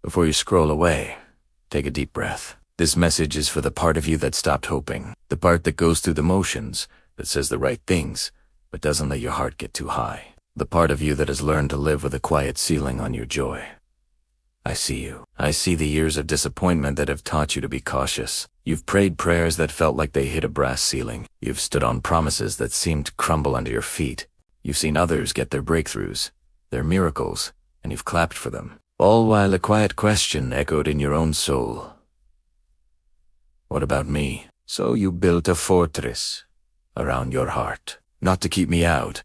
Before you scroll away, take a deep breath. This message is for the part of you that stopped hoping, the part that goes through the motions, that says the right things, but doesn't let your heart get too high. The part of you that has learned to live with a quiet ceiling on your joy. I see you. I see the years of disappointment that have taught you to be cautious. You've prayed prayers that felt like they hit a brass ceiling. You've stood on promises that seemed to crumble under your feet. You've seen others get their breakthroughs, their miracles, and you've clapped for them. All while a quiet question echoed in your own soul. What about me? So you built a fortress around your heart. Not to keep me out,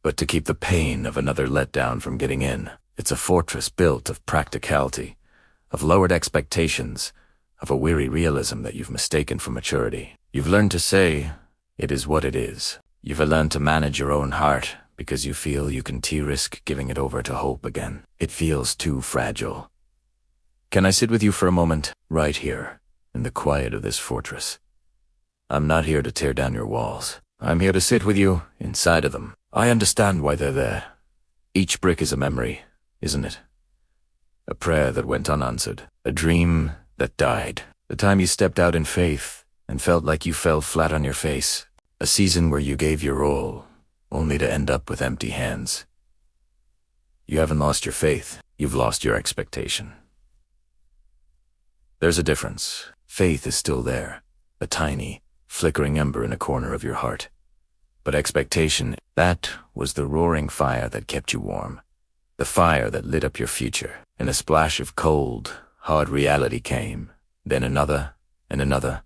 but to keep the pain of another letdown from getting in. It's a fortress built of practicality, of lowered expectations, of a weary realism that you've mistaken for maturity. You've learned to say, it is what it is. You've learned to manage your own heart because you feel you can risk giving it over to hope again. It feels too fragile. Can I sit with you for a moment, right here, in the quiet of this fortress? I'm not here to tear down your walls. I'm here to sit with you inside of them. I understand why they're there. Each brick is a memory, isn't it? A prayer that went unanswered. A dream that died. The time you stepped out in faith and felt like you fell flat on your face. A season where you gave your all, only to end up with empty hands. You haven't lost your faith. You've lost your expectation. There's a difference. Faith is still there, a tiny, flickering ember in a corner of your heart. But expectation, that was the roaring fire that kept you warm. The fire that lit up your future. And a splash of cold, hard reality came. Then another, and another,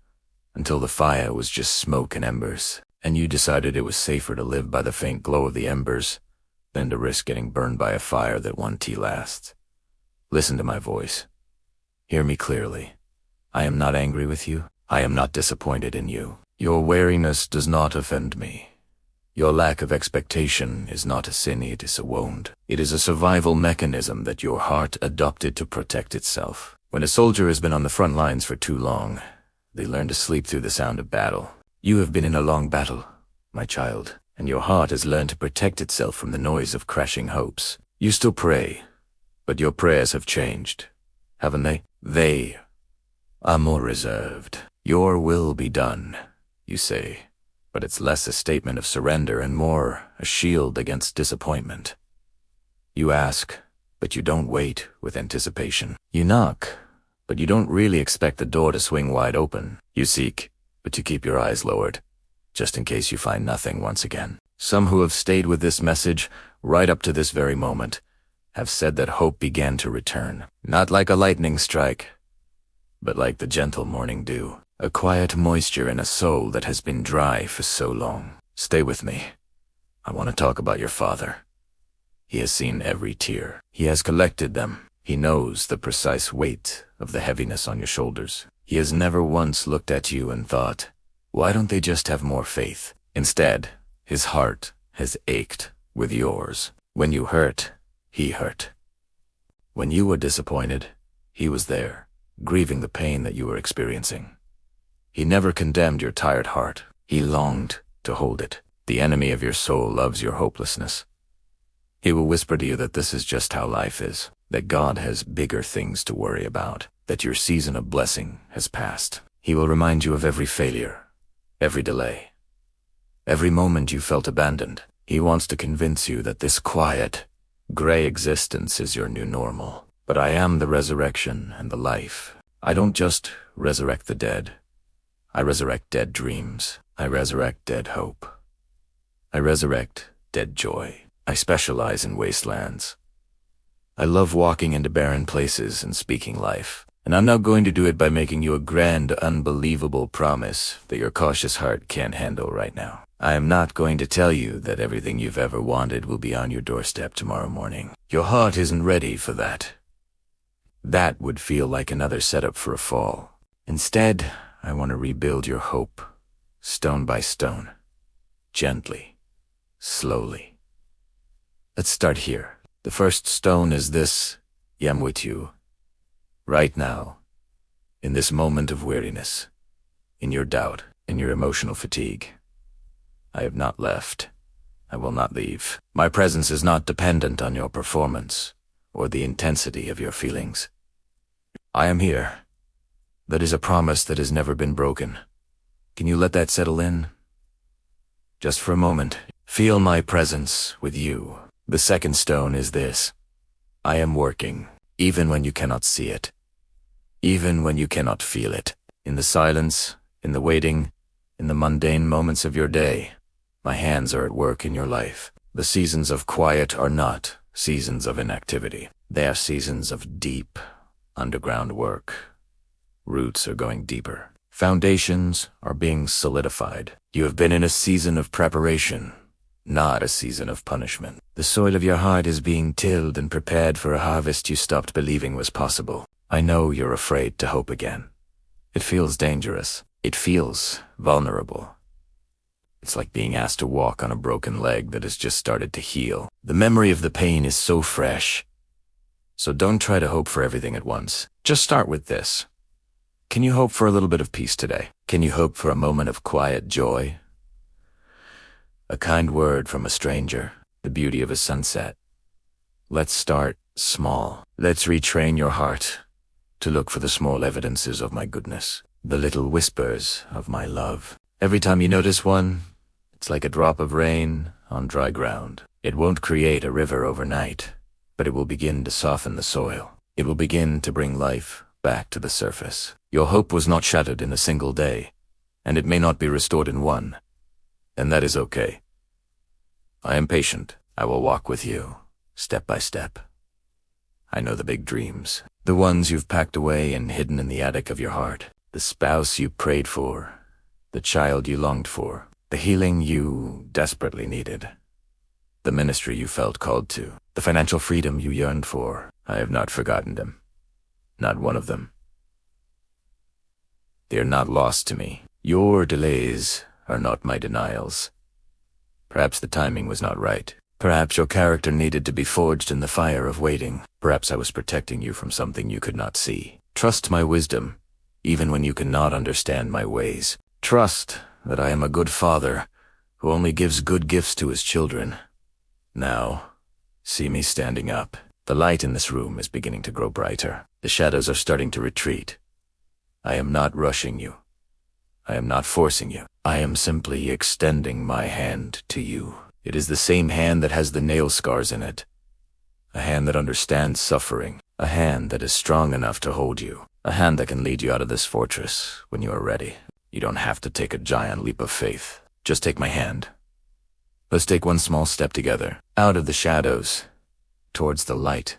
until the fire was just smoke and embers. And you decided it was safer to live by the faint glow of the embers than to risk getting burned by a fire that won't last. Listen to my voice. Hear me clearly. I am not angry with you. I am not disappointed in you. Your wariness does not offend me. Your lack of expectation is not a sin, it is a wound. It is a survival mechanism that your heart adopted to protect itself. When a soldier has been on the front lines for too long, they learn to sleep through the sound of battle. You have been in a long battle, my child, and your heart has learned to protect itself from the noise of crashing hopes. You still pray, but your prayers have changed, haven't they? They are more reserved. Your will be done, you say, but it's less a statement of surrender and more a shield against disappointment. You ask, but you don't wait with anticipation. You knock, but you don't really expect the door to swing wide open. You seek, but you keep your eyes lowered, just in case you find nothing once again. Some who have stayed with this message right up to this very moment have said that hope began to return, not like a lightning strike, but like the gentle morning dew, a quiet moisture in a soul that has been dry for so long. Stay with me. I want to talk about your father. He has seen every tear. He has collected them. He knows the precise weight of the heaviness on your shoulders. He has never once looked at you and thought, why don't they just have more faith? Instead, his heart has ached with yours. When you hurt, he hurt. When you were disappointed, he was there, grieving the pain that you were experiencing. He never condemned your tired heart. He longed to hold it. The enemy of your soul loves your hopelessness. He will whisper to you that this is just how life is, that God has bigger things to worry about, that your season of blessing has passed. He will remind you of every failure, every delay, every moment you felt abandoned. He wants to convince you that this quiet, gray existence is your new normal. But I am the resurrection and the life. I don't just resurrect the dead. I resurrect dead dreams. I resurrect dead hope. I resurrect dead joy. I specialize in wastelands. I love walking into barren places and speaking life. And I'm not going to do it by making you a grand, unbelievable promise that your cautious heart can't handle right now. I am not going to tell you that everything you've ever wanted will be on your doorstep tomorrow morning. Your heart isn't ready for that. That would feel like another setup for a fall. Instead, I want to rebuild your hope, stone by stone, gently, slowly. Let's start here. The first stone is this: I'm with you. Right now, in this moment of weariness, in your doubt, in your emotional fatigue. I have not left. I will not leave. My presence is not dependent on your performance or the intensity of your feelings. I am here. That is a promise that has never been broken. Can you let that settle in? Just for a moment, feel my presence with you. The second stone is this. I am working, even when you cannot see it. Even when you cannot feel it. In the silence, in the waiting, in the mundane moments of your day, my hands are at work in your life. The seasons of quiet are not seasons of inactivity. They are seasons of deep, underground work. Roots are going deeper. Foundations are being solidified. You have been in a season of preparation, not a season of punishment. The soil of your heart is being tilled and prepared for a harvest you stopped believing was possible. I know you're afraid to hope again. It feels dangerous. It feels vulnerable. It's like being asked to walk on a broken leg that has just started to heal. The memory of the pain is so fresh. So don't try to hope for everything at once. Just start with this. Can you hope for a little bit of peace today? Can you hope for a moment of quiet joy? A kind word from a stranger, the beauty of a sunset. Let's start small. Let's retrain your heart to look for the small evidences of my goodness, the little whispers of my love. Every time you notice one, it's like a drop of rain on dry ground. It won't create a river overnight, but it will begin to soften the soil. It will begin to bring life back to the surface. Your hope was not shattered in a single day, and it may not be restored in one, and that is okay. I am patient. I will walk with you, step by step. I know the big dreams, the ones you've packed away and hidden in the attic of your heart, the spouse you prayed for, the child you longed for, the healing you desperately needed, the ministry you felt called to, the financial freedom you yearned for. I have not forgotten them. Not one of them. They are not lost to me. Your delays are not my denials. Perhaps the timing was not right. Perhaps your character needed to be forged in the fire of waiting. Perhaps I was protecting you from something you could not see. Trust my wisdom, even when you cannot understand my ways. Trust that I am a good father who only gives good gifts to his children. Now, see me standing up. The light in this room is beginning to grow brighter. The shadows are starting to retreat. I am not rushing you. I am not forcing you. I am simply extending my hand to you. It is the same hand that has the nail scars in it. A hand that understands suffering. A hand that is strong enough to hold you. A hand that can lead you out of this fortress when you are ready. You don't have to take a giant leap of faith. Just take my hand. Let's take one small step together. Out of the shadows, towards the light.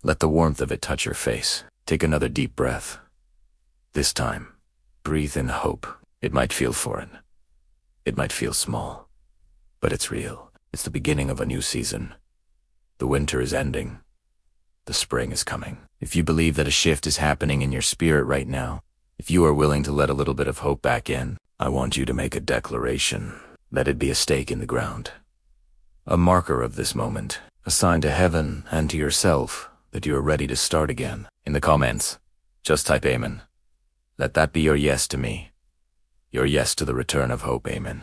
Let the warmth of it touch your face. Take another deep breath. This time, breathe in hope. It might feel foreign. It might feel small. But it's real. It's the beginning of a new season. The winter is ending. The spring is coming. If you believe that a shift is happening in your spirit right now, if you are willing to let a little bit of hope back in, I want you to make a declaration. Let it be a stake in the ground. A marker of this moment. A sign to heaven and to yourself that you are ready to start again. In the comments, just type Amen. Let that be your yes to me. Your yes to the return of hope. Amen.